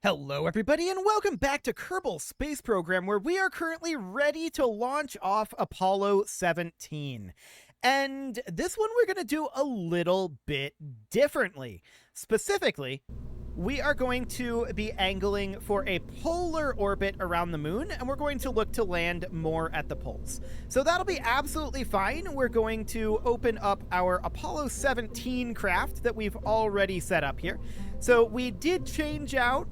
Hello everybody and welcome back to Kerbal Space Program, where we are currently ready to launch off Apollo 17. And this one we're going to do a little bit differently. Specifically, we are going to be angling for a polar orbit around the moon, and we're going to look to land more at the poles. So that'll be absolutely fine. We're going to open up our Apollo 17 craft that we've already set up here. So we did change out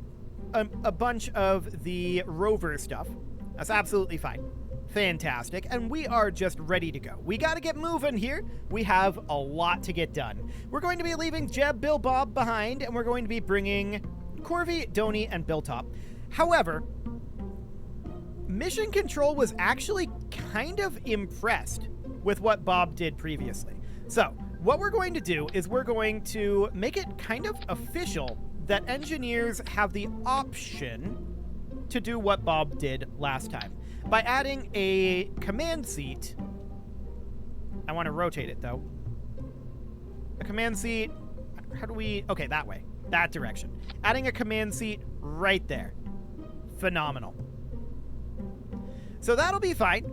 a bunch of the rover stuff. That's absolutely fine. Fantastic. And we are just ready to go. We got to get moving here. We have a lot to get done. We're going to be leaving Jeb, Bill, Bob behind, and we're going to be bringing Corvy, Donny, and Billtop. However, Mission Control was actually kind of impressed with what Bob did previously. So what we're going to do is we're going to make it kind of official that engineers have the option to do what Bob did last time by adding a command seat. I want to rotate it though. A command seat. How do we? Okay, that way. That direction. Adding a command seat right there. Phenomenal. So that'll be fine.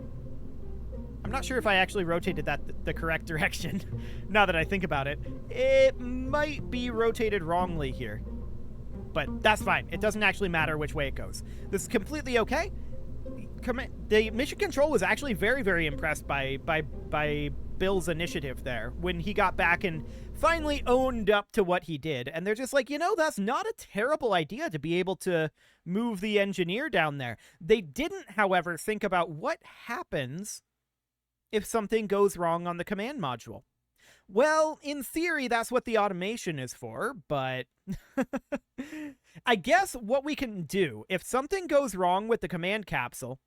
I'm not sure if I actually rotated that the correct direction. Now that I think about it, it might be rotated wrongly here. But that's fine. It doesn't actually matter which way it goes. This is completely okay. The Mission Control was actually very, very impressed by Bill's initiative there when he got back and finally owned up to what he did. And they're just like, you know, that's not a terrible idea to be able to move the engineer down there. They didn't, however, think about what happens if something goes wrong on the command module. Well, in theory, that's what the automation is for, but I guess what we can do, if something goes wrong with the command capsule,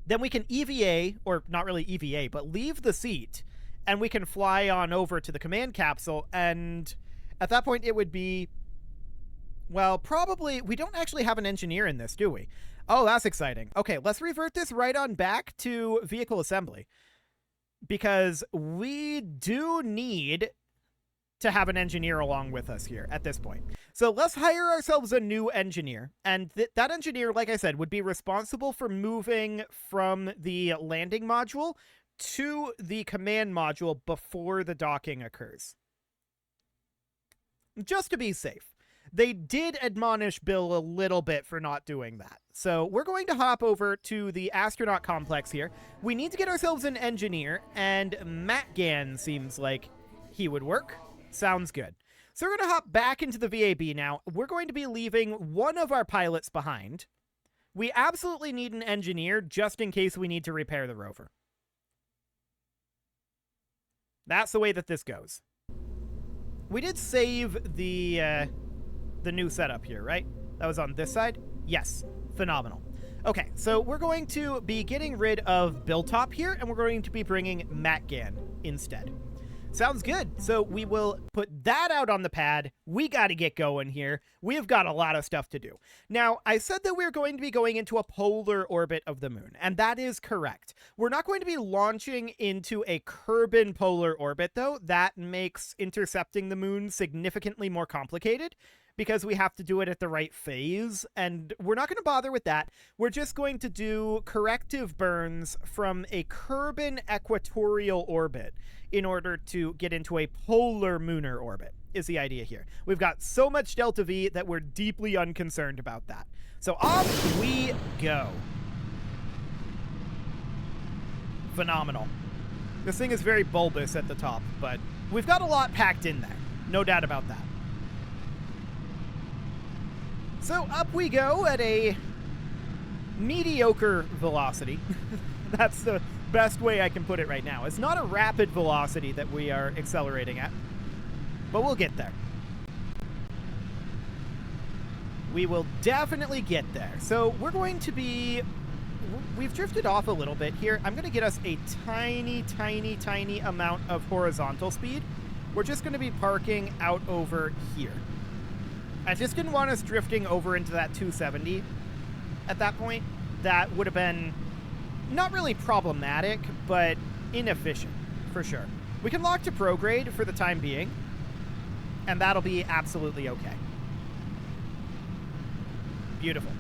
then we can EVA, or not really EVA, but leave the seat, and we can fly on over to the command capsule, and at that point it would be, well, probably, we don't actually have an engineer in this, do we? Oh, that's exciting. Okay, let's revert this right on back to vehicle assembly, because we do need to have an engineer along with us here at this point. So let's hire ourselves a new engineer. And that engineer, like I said, would be responsible for moving from the landing module to the command module before the docking occurs. Just to be safe. They did admonish Bill a little bit for not doing that. So we're going to hop over to the astronaut complex here. We need to get ourselves an engineer, and Matt Gann seems like he would work. Sounds good. So we're going to hop back into the VAB now. We're going to be leaving one of our pilots behind. We absolutely need an engineer just in case we need to repair the rover. That's the way that this goes. We did save the new setup here, right? That was on this side? Yes. Phenomenal. Okay, so we're going to be getting rid of Billtop here, and we're going to be bringing Matt Gann instead. Sounds good. So we will put that out on the pad. We got to get going here. We have got a lot of stuff to do. Now, I said that we're going to be going into a polar orbit of the moon, and that is correct. We're not going to be launching into a Kerbal polar orbit, though. That makes intercepting the moon significantly more complicated, because we have to do it at the right phase, and we're not going to bother with that. We're just going to do corrective burns from a Kerbal equatorial orbit in order to get into a polar lunar orbit, is the idea here. We've got so much Delta V that we're deeply unconcerned about that. So off we go. Phenomenal. This thing is very bulbous at the top, but we've got a lot packed in there. No doubt about that. So up we go at a mediocre velocity. That's the best way I can put it right now. It's not a rapid velocity that we are accelerating at, but we'll get there. We will definitely get there. So we're going to be... We've drifted off a little bit here. I'm going to get us a tiny, tiny, tiny amount of horizontal speed. We're just going to be parking out over here. I just didn't want us drifting over into that 270 at that point. That would have been not really problematic, but inefficient, for sure. We can lock to prograde for the time being, and that'll be absolutely okay. Beautiful.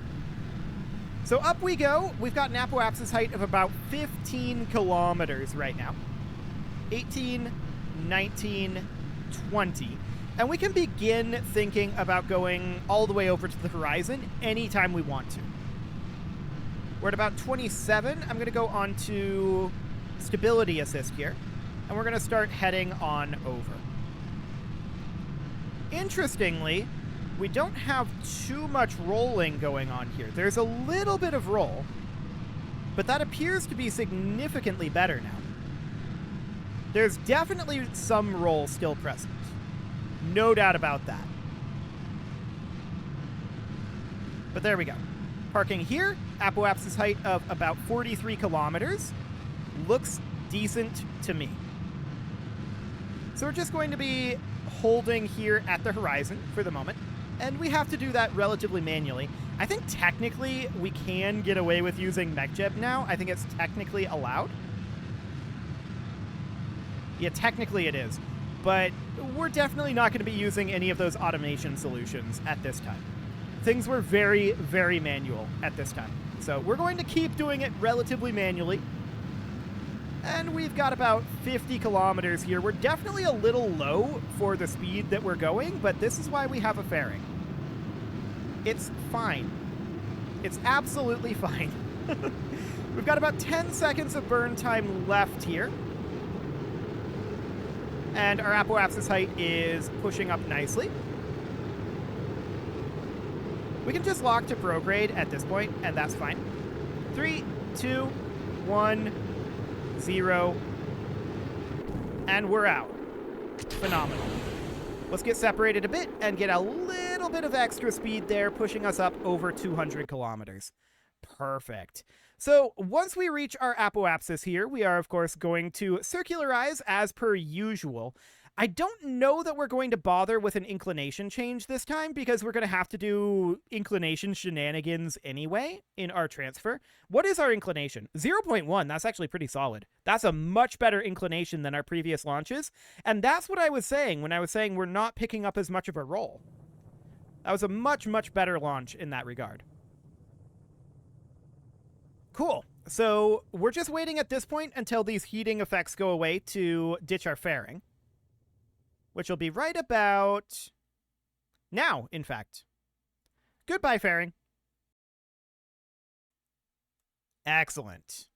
So up we go. We've got an apoapsis height of about 15 kilometers right now. 18, 19, 20. And we can begin thinking about going all the way over to the horizon anytime we want to. We're at about 27. I'm going to go on to stability assist here. And we're going to start heading on over. Interestingly, we don't have too much rolling going on here. There's a little bit of roll, but that appears to be significantly better now. There's definitely some roll still present. No doubt about that. But there we go. Parking here, apoapsis height of about 43 kilometers. Looks decent to me. So we're just going to be holding here at the horizon for the moment. And we have to do that relatively manually. I think technically we can get away with using MechJeb now. I think it's technically allowed. Yeah, technically it is. But we're definitely not going to be using any of those automation solutions at this time. Things were very, very manual at this time. So we're going to keep doing it relatively manually. And we've got about 50 kilometers here. We're definitely a little low for the speed that we're going, but this is why we have a fairing. It's fine. It's absolutely fine. We've got about 10 seconds of burn time left here. And our apoapsis height is pushing up nicely. We can just lock to prograde at this point, and that's fine. 3, 2, 1, 0. And we're out. Phenomenal. Let's get separated a bit and get a little bit of extra speed there, pushing us up over 200 kilometers. Perfect. So once we reach our apoapsis here, we are, of course, going to circularize as per usual. I don't know that we're going to bother with an inclination change this time because we're going to have to do inclination shenanigans anyway in our transfer. What is our inclination? 0.1. That's actually pretty solid. That's a much better inclination than our previous launches. And that's what I was saying when I was saying we're not picking up as much of a roll. That was a much, much better launch in that regard. Cool. So we're just waiting at this point until these heating effects go away to ditch our fairing. Which will be right about now, in fact. Goodbye, fairing. Excellent.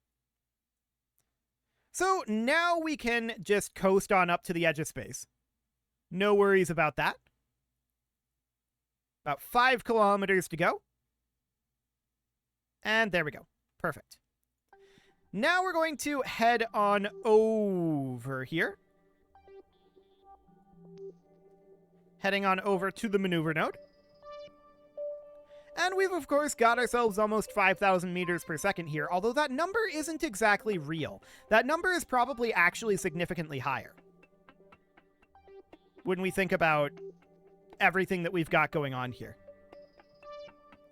So now we can just coast on up to the edge of space. No worries about that. About 5 kilometers to go. And there we go. Perfect. Now we're going to head on over here. Heading on over to the maneuver node. And we've, of course, got ourselves almost 5,000 meters per second here, although that number isn't exactly real. That number is probably actually significantly higher when we think about everything that we've got going on here.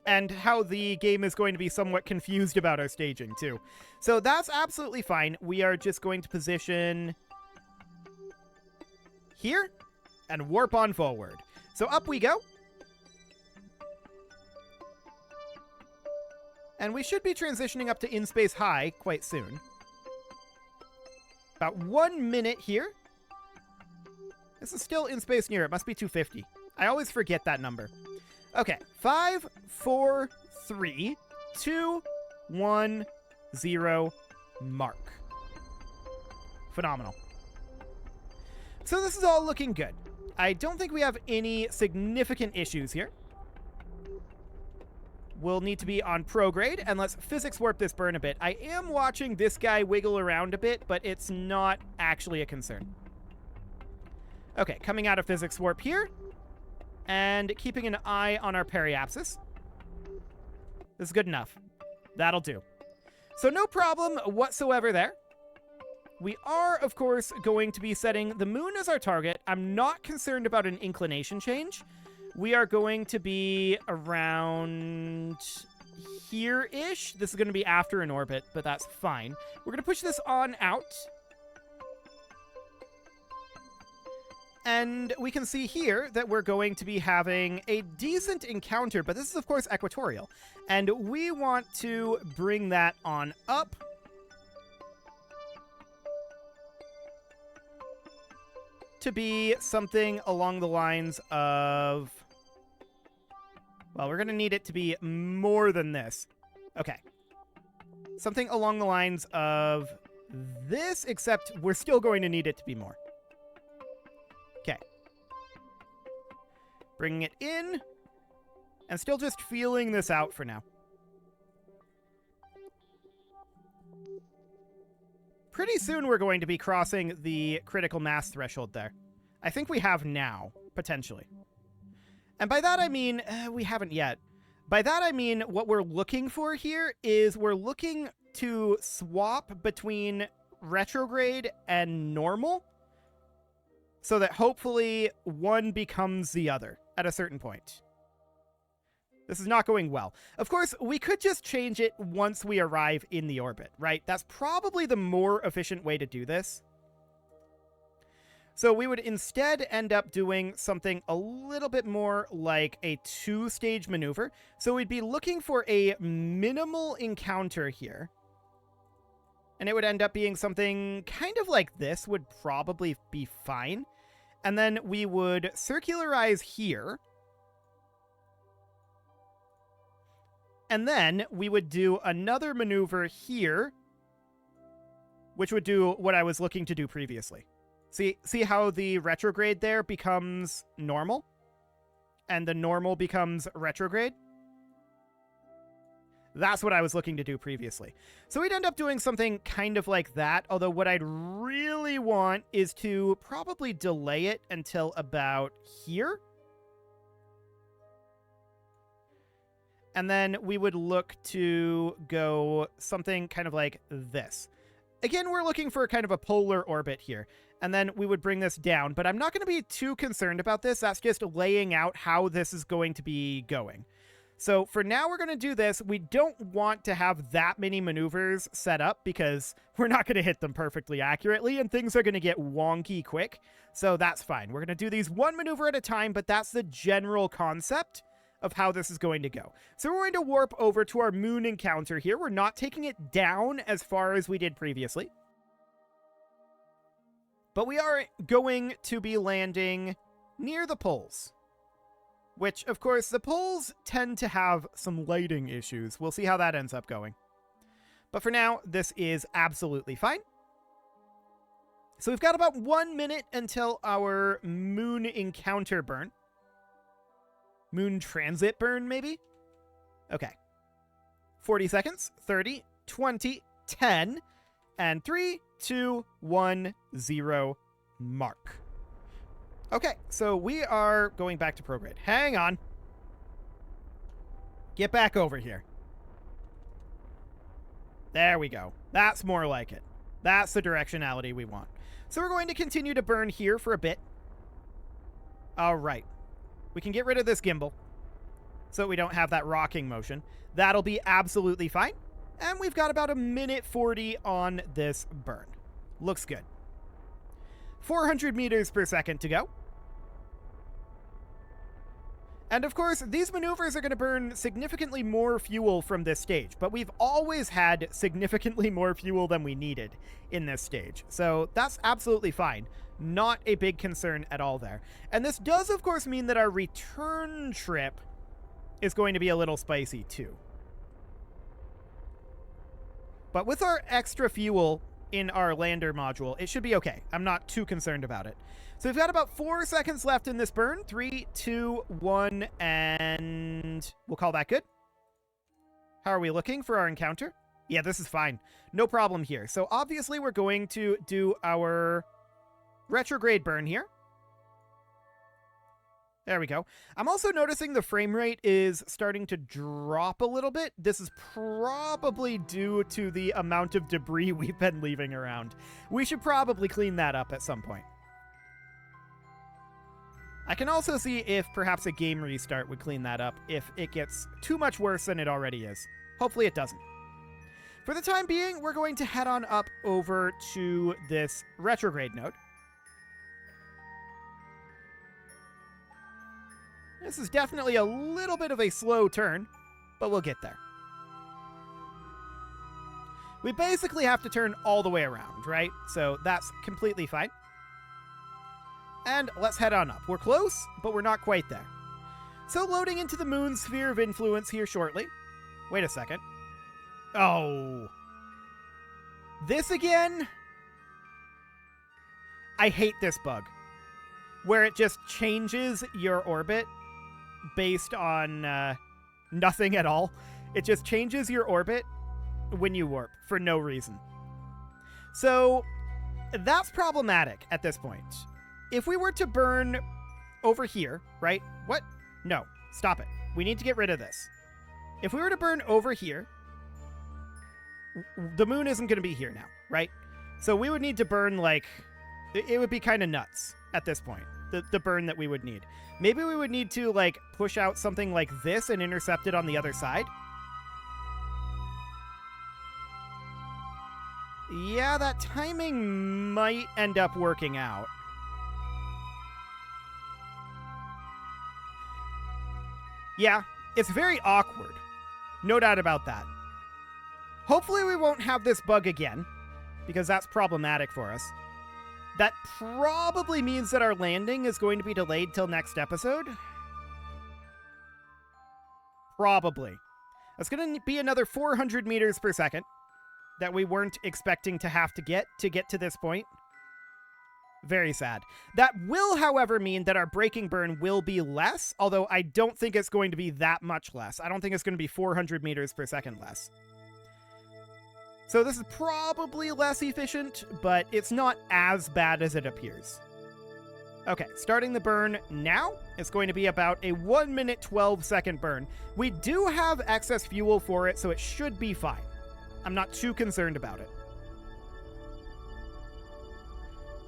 And how the game is going to be somewhat confused about our staging, too. So that's absolutely fine. We are just going to position here and warp on forward. So up we go. And we should be transitioning up to in-space high quite soon. About 1 minute here. This is still in-space near. It must be 250. I always forget that number. Okay. 5, 4, 3, 2, 1, 0, mark. Phenomenal. So this is all looking good. I don't think we have any significant issues here. We'll need to be on prograde, and let's physics warp this burn a bit. I am watching this guy wiggle around a bit, but it's not actually a concern. Okay, coming out of physics warp here, and keeping an eye on our periapsis. This is good enough. That'll do. So no problem whatsoever there. We are, of course, going to be setting the moon as our target. I'm not concerned about an inclination change. We are going to be around here-ish. This is going to be after an orbit, but that's fine. We're going to push this on out. And we can see here that we're going to be having a decent encounter, but this is, of course, equatorial. And we want to bring that on up. To be something along the lines of... Well, we're going to need it to be more than this. Okay. Something along the lines of this, except we're still going to need it to be more. Okay. Bringing it in. And still just feeling this out for now. Pretty soon we're going to be crossing the critical mass threshold there. I think we have now, potentially. And by that I mean, we haven't yet. By that I mean what we're looking for here is we're looking to swap between retrograde and normal so that hopefully one becomes the other at a certain point. This is not going well. Of course, we could just change it once we arrive in the orbit, right? That's probably the more efficient way to do this. So we would instead end up doing something a little bit more like a two-stage maneuver. So we'd be looking for a minimal encounter here. And it would end up being something kind of like this would probably be fine. And then we would circularize here. And then we would do another maneuver here, which would do what I was looking to do previously. See how the retrograde there becomes normal? And the normal becomes retrograde? That's what I was looking to do previously. So we'd end up doing something kind of like that, although what I'd really want is to probably delay it until about here. And then we would look to go something kind of like this. Again, we're looking for kind of a polar orbit here. And then we would bring this down. But I'm not going to be too concerned about this. That's just laying out how this is going to be going. So for now, we're going to do this. We don't want to have that many maneuvers set up because we're not going to hit them perfectly accurately and things are going to get wonky quick. So that's fine. We're going to do these one maneuver at a time, but that's the general concept of how this is going to go. So we're going to warp over to our moon encounter here. We're not taking it down as far as we did previously. But we are going to be landing near the poles. Which, of course, the poles tend to have some lighting issues. We'll see how that ends up going. But for now, this is absolutely fine. So we've got about 1 minute until our moon encounter burn. Moon transit burn, maybe? Okay. 40 seconds, 30, 20, 10, and 3, 2, 1, 0, mark. Okay, so we are going back to prograde. Hang on. Get back over here. There we go. That's more like it. That's the directionality we want. So we're going to continue to burn here for a bit. All right. We can get rid of this gimbal so we don't have that rocking motion. That'll be absolutely fine. And we've got about 1:40 on this burn. Looks good. 400 meters per second to go. And of course, these maneuvers are going to burn significantly more fuel from this stage, but we've always had significantly more fuel than we needed in this stage. So that's absolutely fine. Not a big concern at all there. And this does, of course, mean that our return trip is going to be a little spicy too. But with our extra fuel in our lander module, it should be okay. I'm not too concerned about it. So we've got about 4 seconds left in this burn. 3, 2, 1, and we'll call that good. How are we looking for our encounter? Yeah, this is fine. No problem here. So obviously we're going to do our retrograde burn here. There we go. I'm also noticing the frame rate is starting to drop a little bit. This is probably due to the amount of debris we've been leaving around. We should probably clean that up at some point. I can also see if perhaps a game restart would clean that up if it gets too much worse than it already is. Hopefully it doesn't. For the time being, we're going to head on up over to this retrograde node. This is definitely a little bit of a slow turn, but we'll get there. We basically have to turn all the way around, right? So that's completely fine. And let's head on up. We're close, but we're not quite there. So loading into the moon's sphere of influence here shortly. Wait a second. Oh. This again? I hate this bug. Where it just changes your orbit based on nothing at all. It just changes your orbit when you warp for no reason. So that's problematic at this point. If we were to burn over here, right? What? No, stop it. We need to get rid of this. If we were to burn over here, the moon isn't going to be here now, right? So we would need to burn like, it would be kind of nuts at this point, the burn that we would need. Maybe we would need to like push out something like this and intercept it on the other side. Yeah, that timing might end up working out. Yeah, it's very awkward. No doubt about that. Hopefully we won't have this bug again, because that's problematic for us. That probably means that our landing is going to be delayed till next episode. Probably. That's going to be another 400 meters per second that we weren't expecting to have to get to this point. Very sad. That will, however, mean that our braking burn will be less, although I don't think it's going to be that much less. I don't think it's going to be 400 meters per second less. So this is probably less efficient, but it's not as bad as it appears. Okay, starting the burn now. It's going to be about a 1 minute 12 second burn. We do have excess fuel for it, so it should be fine. I'm not too concerned about it.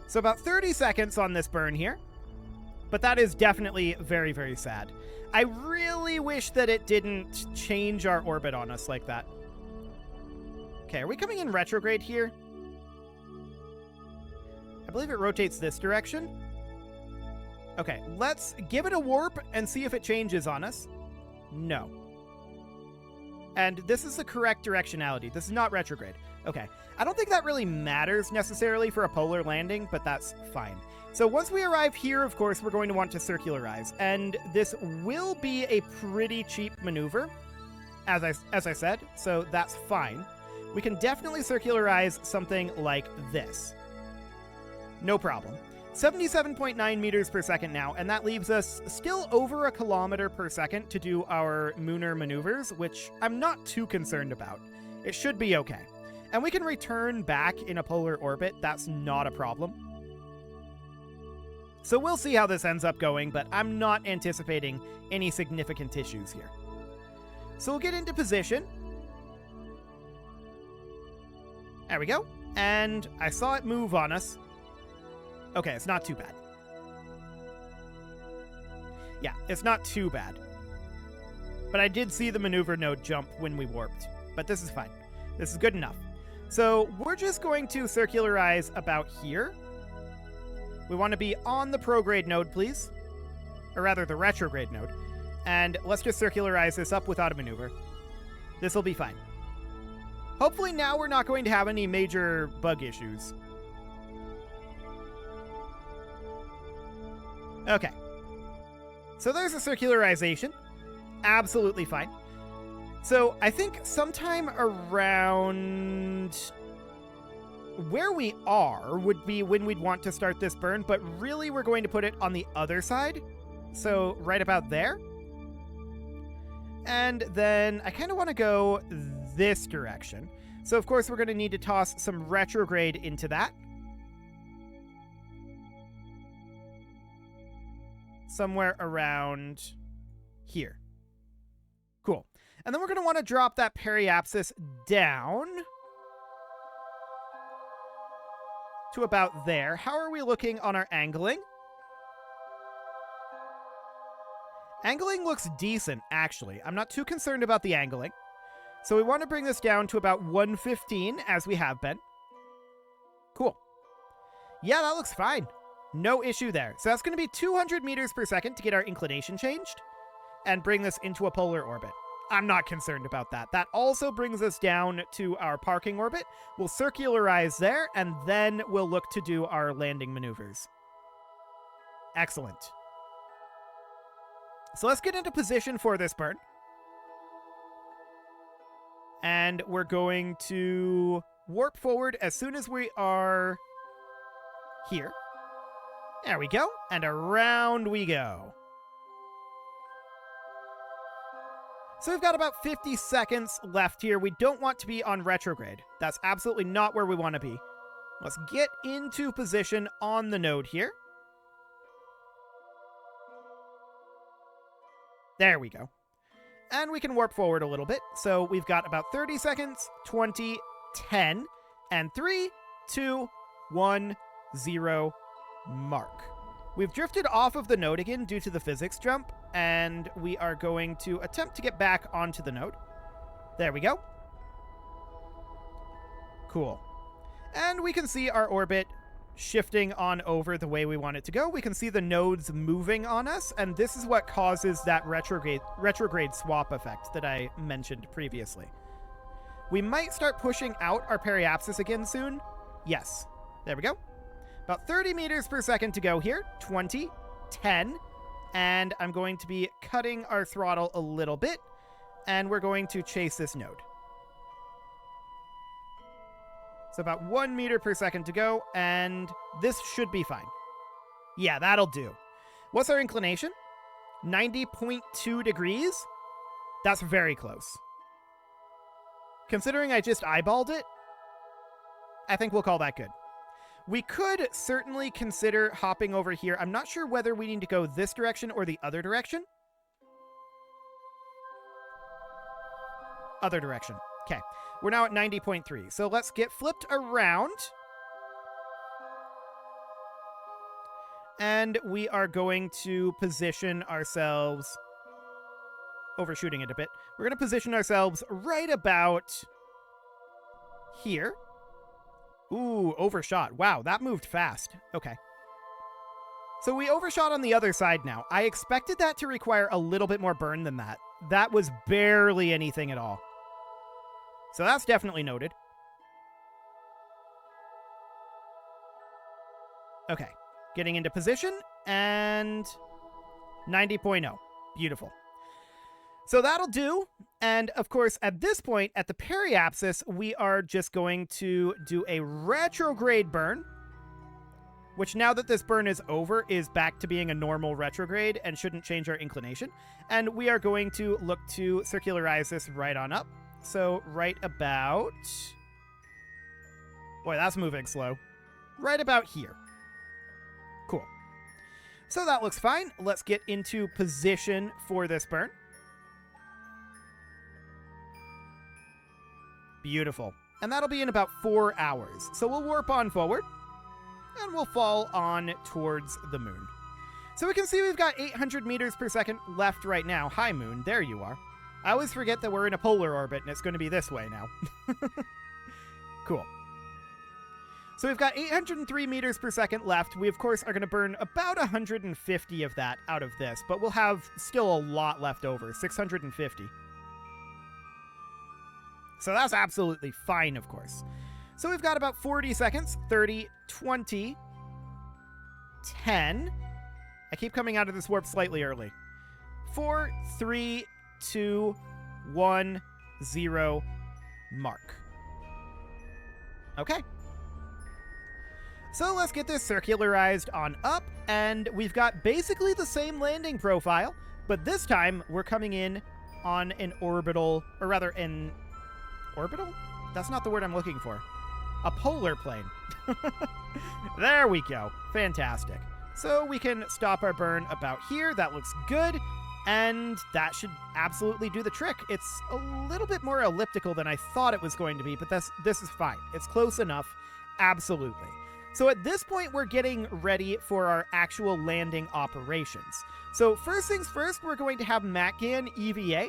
So about 30 seconds on this burn here. But that is definitely very, very sad. I really wish that it didn't change our orbit on us like that. Okay, are we coming in retrograde here? I believe it rotates this direction. Okay, let's give it a warp and see if it changes on us. No. And this is the correct directionality. This is not retrograde. Okay. I don't think that really matters necessarily for a polar landing, but that's fine. So once we arrive here, of course, we're going to want to circularize. And this will be a pretty cheap maneuver, as I said, so that's fine. We can definitely circularize something like this. No problem. 77.9 meters per second now, and that leaves us still over a kilometer per second to do our lunar maneuvers, which I'm not too concerned about. It should be okay. And we can return back in a polar orbit. That's not a problem. So we'll see how this ends up going, but I'm not anticipating any significant issues here. So we'll get into position. There we go. And I saw it move on us. Okay, it's not too bad. Yeah, it's not too bad. But I did see the maneuver node jump when we warped. But this is fine. This is good enough. So we're just going to circularize about here. We want to be on the prograde node, please. Or rather, the retrograde node. And let's just circularize this up without a maneuver. This will be fine. Hopefully now we're not going to have any major bug issues. Okay. So there's a circularization. Absolutely fine. So I think sometime around where we are would be when we'd want to start this burn, but really we're going to put it on the other side. So right about there. And then I kind of want to go this direction. So of course we're going to need to toss some retrograde into that. Somewhere around here. Cool. And then we're going to want to drop that periapsis down to about there. How are we looking on our angling? Angling looks decent, actually. I'm not too concerned about the angling. So we want to bring this down to about 115, as we have been. Cool. Yeah, that looks fine. No issue there. So that's going to be 200 meters per second to get our inclination changed. and bring this into a polar orbit. I'm not concerned about that. That also brings us down to our parking orbit. We'll circularize there, and then we'll look to do our landing maneuvers. Excellent. So let's get into position for this burn. And we're going to warp forward as soon as we are here. There we go. And around we go. So we've got about 50 seconds left here. We don't want to be on retrograde. That's absolutely not where we want to be. Let's get into position on the node here. There we go. And we can warp forward a little bit. So we've got about 30 seconds, 20, 10, and 3, 2, 1, 0, mark. We've drifted off of the node again due to the physics jump, and we are going to attempt to get back onto the node. There we go. Cool. And we can see our orbit shifting on over the way we want it to go. We can see the nodes moving on us, and this is what causes that retrograde swap effect that I mentioned previously. We might start pushing out our periapsis again soon. Yes. There we go. About 30 meters per second to go here. 20, 10, and I'm going to be cutting our throttle a little bit, and we're going to chase this node. So about 1 meter per second to go, and this should be fine. Yeah, that'll do. What's our inclination? 90.2 degrees? That's very close. Considering I just eyeballed it, I think we'll call that good. We could certainly consider hopping over here. I'm not sure whether we need to go this direction or the other direction. Other direction. Okay. We're now at 90.3. So let's get flipped around. And we are going to position ourselves... Overshooting it a bit. We're going to position ourselves right about here. Ooh, overshot. Wow, that moved fast. Okay. So we overshot on the other side now. I expected that to require a little bit more burn than that. That was barely anything at all. So that's definitely noted. Okay. Getting into position, and 90.0. Beautiful. So that'll do. And of course, at this point, at the periapsis, we are just going to do a retrograde burn, which now that this burn is over, is back to being a normal retrograde and shouldn't change our inclination. And we are going to look to circularize this right on up. So right about... Boy, that's moving slow. Right about here. Cool. So that looks fine. Let's get into position for this burn. Beautiful. And that'll be in about 4 hours. So we'll warp on forward, and we'll fall on towards the moon. So we can see we've got 800 meters per second left right now. Hi, moon. There you are. I always forget that we're in a polar orbit, and it's going to be this way now. Cool. So we've got 803 meters per second left. We, of course, are going to burn about 150 of that out of this, but we'll have still a lot left over, 650. So that's absolutely fine, of course. So we've got about 40 seconds, 30, 20, 10. I keep coming out of this warp slightly early. 4, 3, 2, 1, 0, mark. Okay. So let's get this circularized on up, and we've got basically the same landing profile, but this time we're coming in on an orbital, or rather an orbital? That's not the word I'm looking for. A polar plane. There we go. Fantastic. So we can stop our burn about here. That looks good. And that should absolutely do the trick. It's a little bit more elliptical than I thought it was going to be, but this is fine. It's close enough. Absolutely. So at this point, we're getting ready for our actual landing operations. So first things first, we're going to have MATGAN EVA.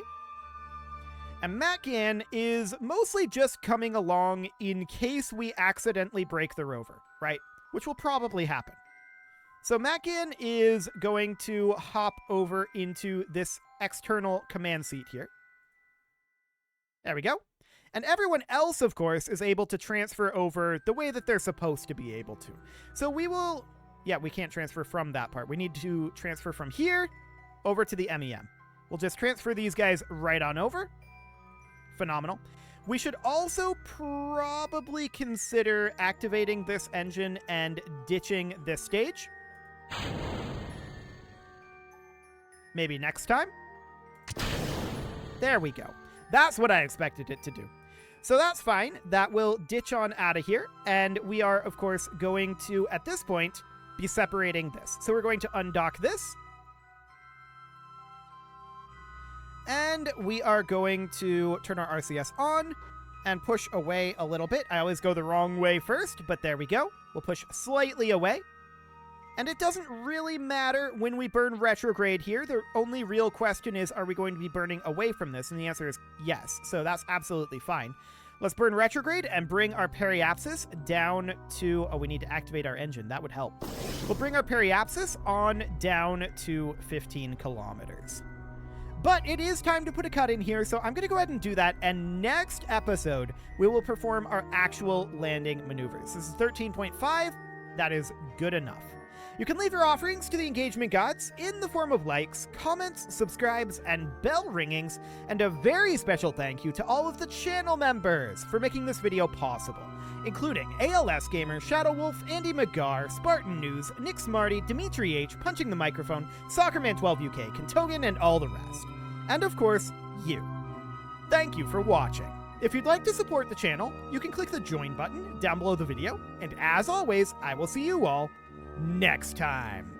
And MATGAN is mostly just coming along in case we accidentally break the rover, right? Which will probably happen. So MATGAN is going to hop over into this external command seat here. There we go. And everyone else, of course, is able to transfer over the way that they're supposed to be able to. So we will... Yeah, we can't transfer from that part. We need to transfer from here over to the MEM. We'll just transfer these guys right on over. Phenomenal. We should also probably consider activating this engine and ditching this stage. Maybe next time. There we go. That's what I expected it to do. So that's fine. That will ditch on out of here. And we are, of course, going to, at this point, be separating this. So we're going to undock this. And we are going to turn our RCS on and push away a little bit. I always go the wrong way first, but there we go. We'll push slightly away. And it doesn't really matter when we burn retrograde here. The only real question is, are we going to be burning away from this? And the answer is yes. So that's absolutely fine. Let's burn retrograde and bring our periapsis down to... Oh, we need to activate our engine. That would help. We'll bring our periapsis on down to 15 kilometers. But it is time to put a cut in here, so I'm going to go ahead and do that. And next episode, we will perform our actual landing maneuvers. This is 13.5. That is good enough. You can leave your offerings to the engagement gods in the form of likes, comments, subscribes, and bell ringings, and a very special thank you to all of the channel members for making this video possible, including ALS Gamer, Shadow Wolf, Andy McGar, Spartan News, Nick Smarty, Dimitri H, Punching the Microphone, Soccerman12UK, Kentogan, and all the rest. And of course, you. Thank you for watching. If you'd like to support the channel, you can click the join button down below the video, and as always, I will see you all next time.